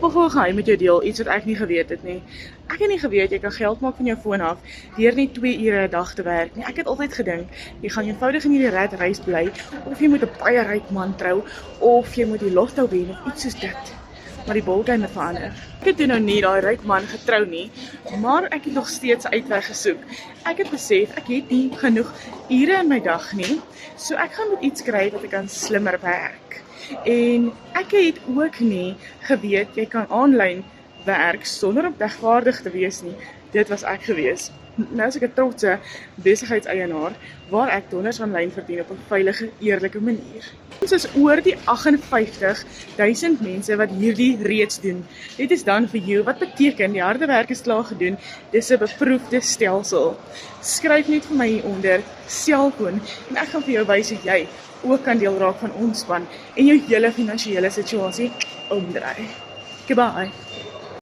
Ek wil gou 'n geheim met jou deel, iets wat ek nie geweet het nie. Ek het nie geweet jy kan geld maak van jou foon af deur net 2 ure 'n dag te werk nie. Ek het altyd gedink jy gaan eenvoudig in hierdie rat race bly of jy moet 'n baie ryk man trou of jy moet die lotto wen of iets soos dit. Maar die ballgame het verander. Ek het toe nou nie daai ryk man getrou nie, maar ek het nog steeds 'n uitweg gesoek. Ek het besef ek het nie genoeg ure in my dag nie, so ek gaan moet iets kry wat ek kan slimmer werk. En ek het ook nie geweet jy kan aanlyn werk sonder om dagvaardig te wees nie. Dit was ek gewees. Nou is ek 'n trotse besigheidseienaar waar ek dollars aanlyn verdien op 'n veilige, eerlike manier. Ons is oor die 58.000 mense wat hierdie reeds doen. Dit is dan vir jou, wat beteken die harde werk is klaar gedoen, dis 'n beproefde stelsel. Skryf net vir my hieronder, selfoon, en ek gaan vir jou wys hoe jy ook kan deel raak van ons span en jou hele finansiële situasie omdraai. Goodbye.